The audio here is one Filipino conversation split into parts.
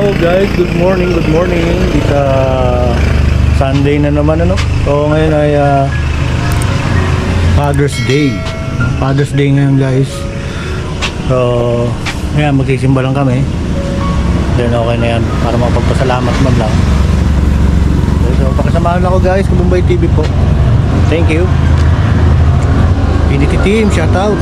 Guys, good morning, good morning. Dito Sunday na naman ano. So ngayon ay Father's Day. Father's Day ngayon guys. So ngayon magsisimba lang kami. Then okay na yan para mapagpasalamat man lang. So pakasamahan ako guys, Kabumbay TV po. Thank you. PDT team, shout out.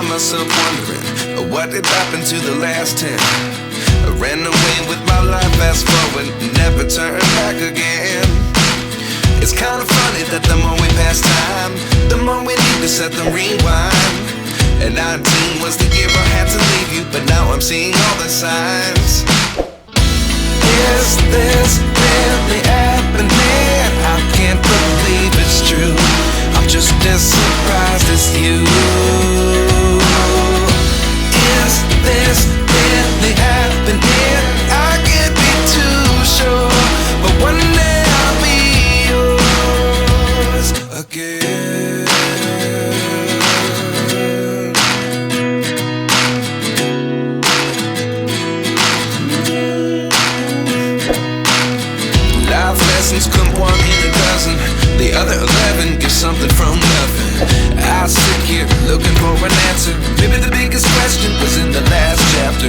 Myself wondering what did happen to the last 10. I ran away with my life, fast forward, never turn back again. It's kind of funny that the more we pass time, the more we need to set the rewind. And 19 was the year I had to leave you, but now I'm seeing all the signs. Is this really happening? I can't believe it's true. I'm just as surprised as you. Is this really happening? I can't be too sure, but one day I'll be yours again. Life lessons come one in a dozen. The other 11 give something from nothing. I sit here looking for an answer. Maybe the biggest question was in the last chapter.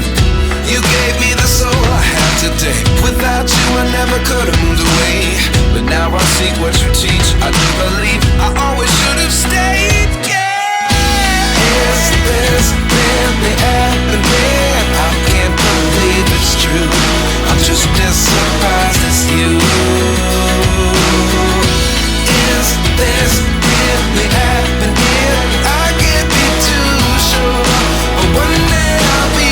You gave me the soul I have today. Without you I never could have moved away. But now I see what you teach. I do believe I always should have stayed. Yeah. Is this really happening? I can't believe it's true. I'm just as surprised as you. Is this really happening? I can't be too sure, but one day I'll be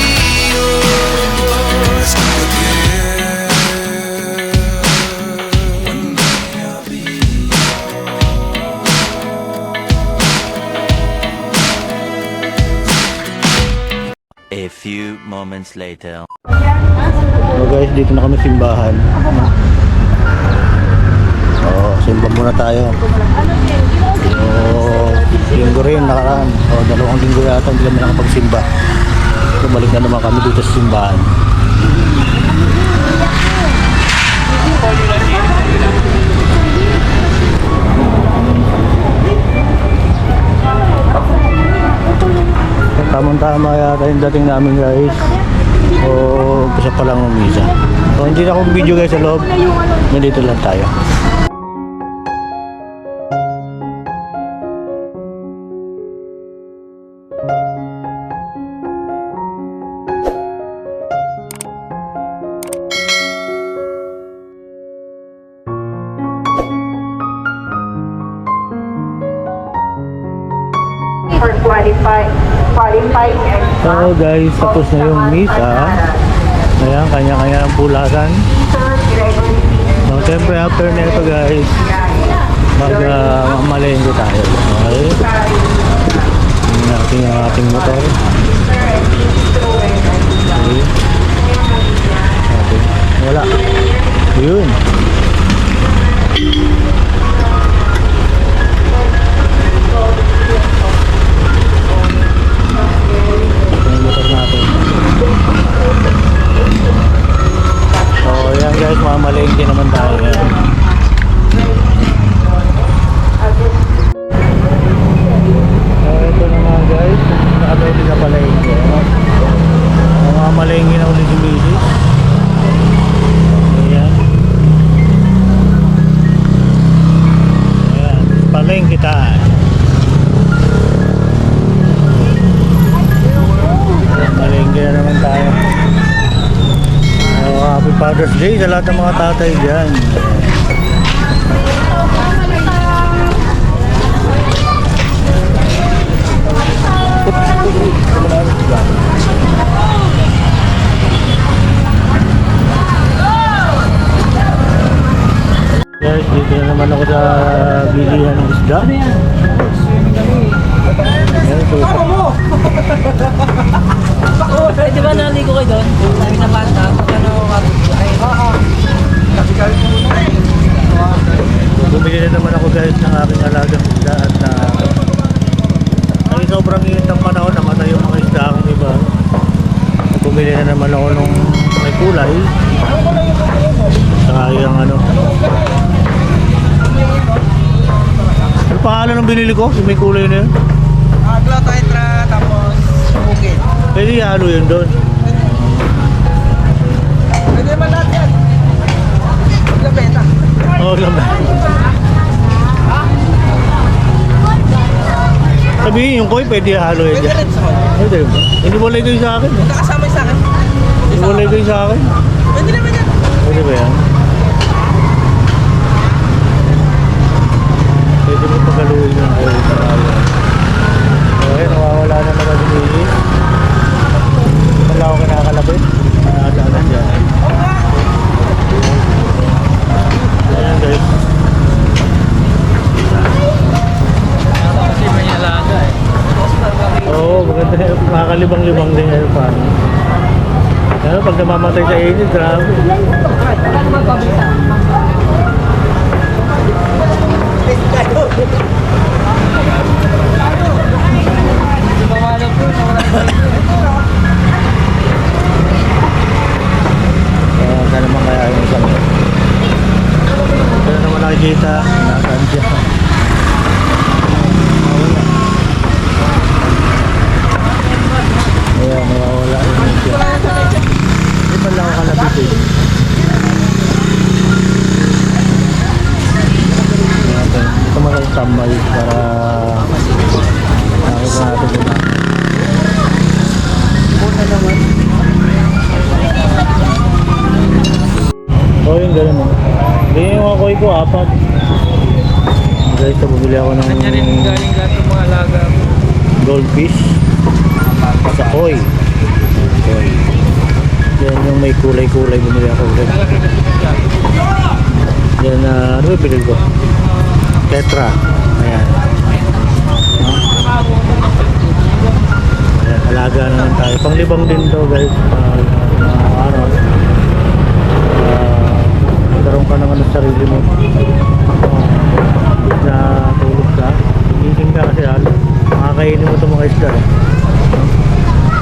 yours again. One day I'll be yours. A few moments later. So guys, dito na kami simbahan. Simba muna tayo. Linggo rin nakaraan. Dalawang linggo yata hindi kami nakapagsimba. So balik na naman kami dito sa simbahan. Tamang-tama yata yung dating namin guys. So umpisa pa lang ng misa. So hindi na akong video guys sa loob. Nandito lang tayo. So guys, tapos na yung misa. Ayan, kanya-kanya ng pulasan. So siyempre after na ito guys, mag-malenggo tayo. Okay? Tingnan natin yung ating motor. Okay. Wala. Yun. So yan guys, mamalengke naman tayo yan. So ito na nga guys, nakabili na palengke. Mamalengke na ulit si Mrs. Ayan. Ayan, palengke tayo. Malengke na naman tayo. Happy Father's Day sa lahat ng mga tatay dyan. Guys, dito na naman ako sa bilihan ng isda. Ayan, Eh, di ba naligo kayo doon? Sabi na bata, ano ay, oo. Bumili na naman ako guys ng aking alagang isda at ay sobrang init ng panahon, namatay yung mga isda akong iba. Bumili na naman ako nung may kulay. Saka yung ano. Ano pangalan ng binili ko? Yung may kulay na yun? Gloto Etra, tapos bukid. Pwede ihalo yun doon. Pwede naman lahat yan. Labeta. Oo, laman. Sabihin yung koy, pwede ihalo yun Pwede dyan. rin sa kanya. Pwede ba? Hindi walay kayo sa akin. Nakasama sa akin. Hindi walay kayo sa akin. Pwede naman yan. Pwede ba yan? Pwede mo pagaluin yung koy sa akin. Okay, nawawala na naman yung ilis. Wala ako kinakalabit. Nakasaanan dyan. Ayan guys. Kasi may alaga eh. Oo, maganda yun. Makakalibang-libang din yung pan. Pero pag namamatay sa init, grabe. Saan naman kaya yung isang yun? Saan naman nakikita? Nasaan siya? Ayan, nawawala yun siya. Hindi pa lang ako kalapit eh. Ayan, ito mga tambay para nakita natin yun. Muna naman. Oo, yung gano'n mo. Ganyan yung akoy ko, apat. Guys, so bumili ako ng Kanya rin galing lahat ng mga alaga. goldfish sa koi. Koi. Yan yung may kulay-kulay, bumili ako ulit. Yan, ano yung bilhin ko? Tetra. Ayan. Ayan, alaga naman tayo. Panglibang din to guys. Araw. Karoon ka ng ano sa sarili mo. Na tulog ka. Gising ka kasi makakainin mo itong mga isda.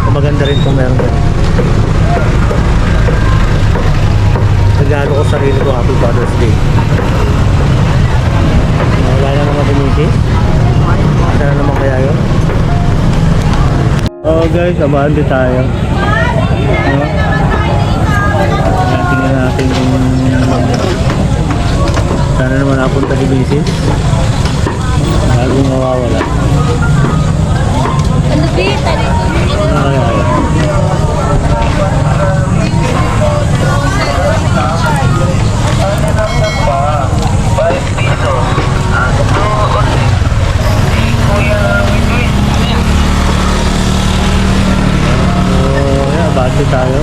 Maganda rin kung meron ka. Nagalo ko sa sarili ko, Happy Father's Day. Wala na mga bumisi. Sana naman kaya yun. Oh guys, abante tayo. Tingnan natin kung sana naman napunta si Bisis. Bago mawawala. Ano kaya yun? Abante tayo.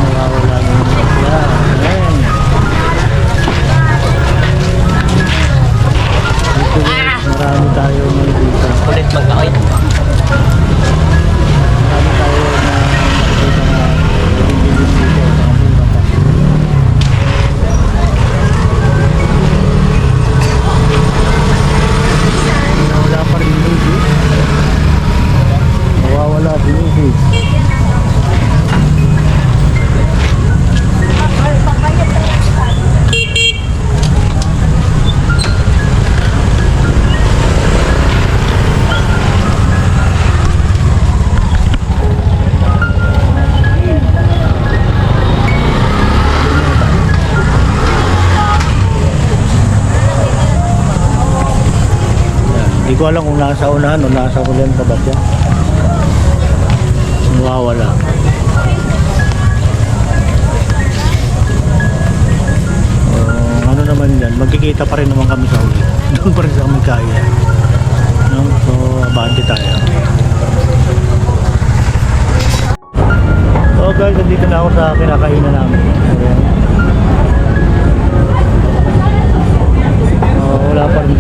Nawawala na yung isla. Ayan. Dito guys, marami tayo nakikita. Kulit mag-aoy. Marami tayo na nakikita na naging dito sa mura pa. Nawawala pa rin yung isla. Nawawala din yung isla. Hindi ko alam kung nasa unahan o nasa ulan pa ba siya. Nawawala. Ano naman yan, magkikita pa rin naman kami sa uli. Doon pa rin sa kami kaya. No? So, abante tayo. So guys, nandito na ako sa kinakainan namin. Ayan. Wala pa rin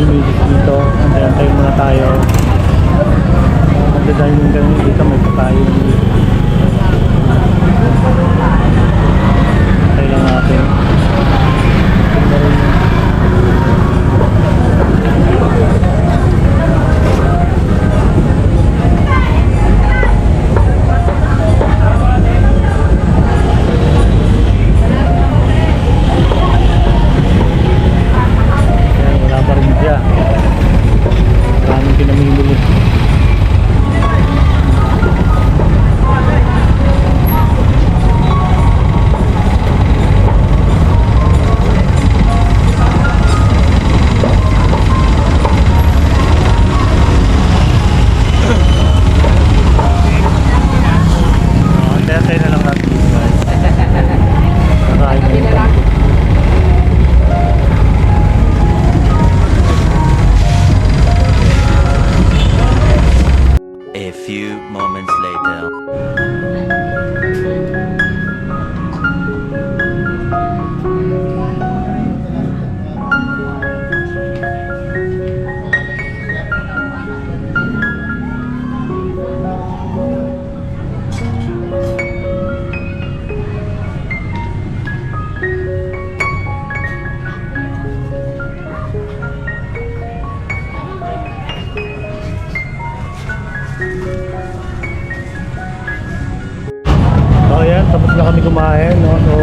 kumain, no? So,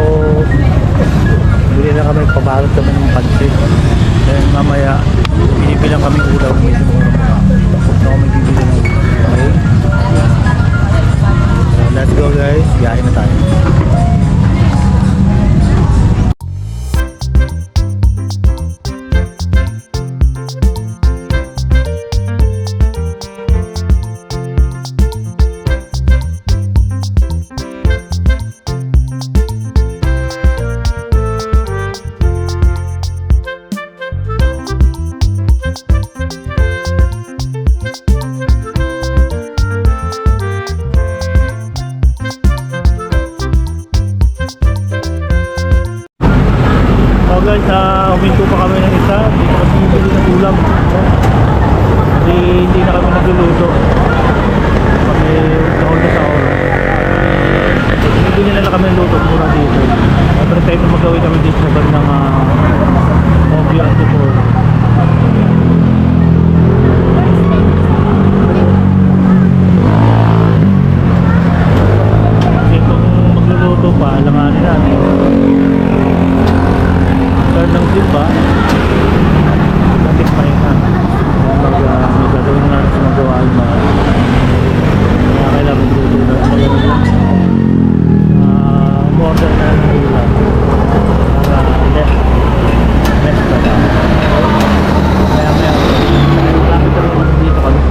bili na kami, pabalot kami ng pansit. Then mamaya, binibilang kami ulam, medyo mura-mura. So kami bibili ng ulam. Okay? So, let's go guys, biyahe na tayo. So guys, huminto pa kami ng isa. Dito kasi bibili ng ulam. No? Kasi hindi na kami nagluluto. Kasi nakulta sa oras. So bibili na lang kami ng luto muna dito. Pero tayo na magawin kami dito sa bandang Obvio Antipolo. Kasi kung magluluto pa, alanganin natin. Start ng jeep ba? Nakit pa rin na. May gagawin na natin sa magawa almahal. Kaya kailangan dito na umorder na ng ulam. Para less pa na. Kaya malapit na rin dito kami.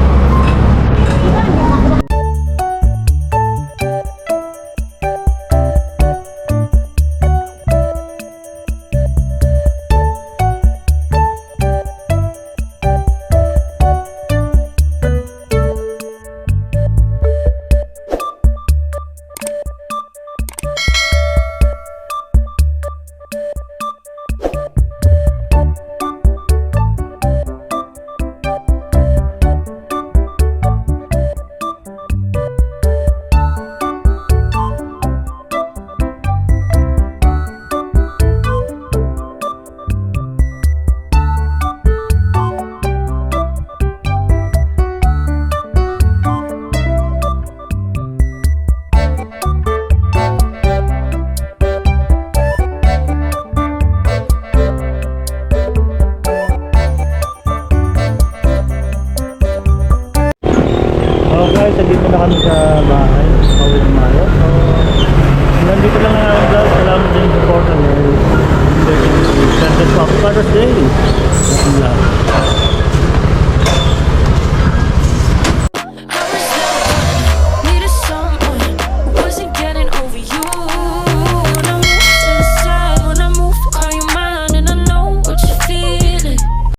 So guys, nandito na kami sa bahay. Pauwi ng Mayo. So, nandito lang na ang vlog. Salamat sa support. And then, Father's Day. Ang vlog.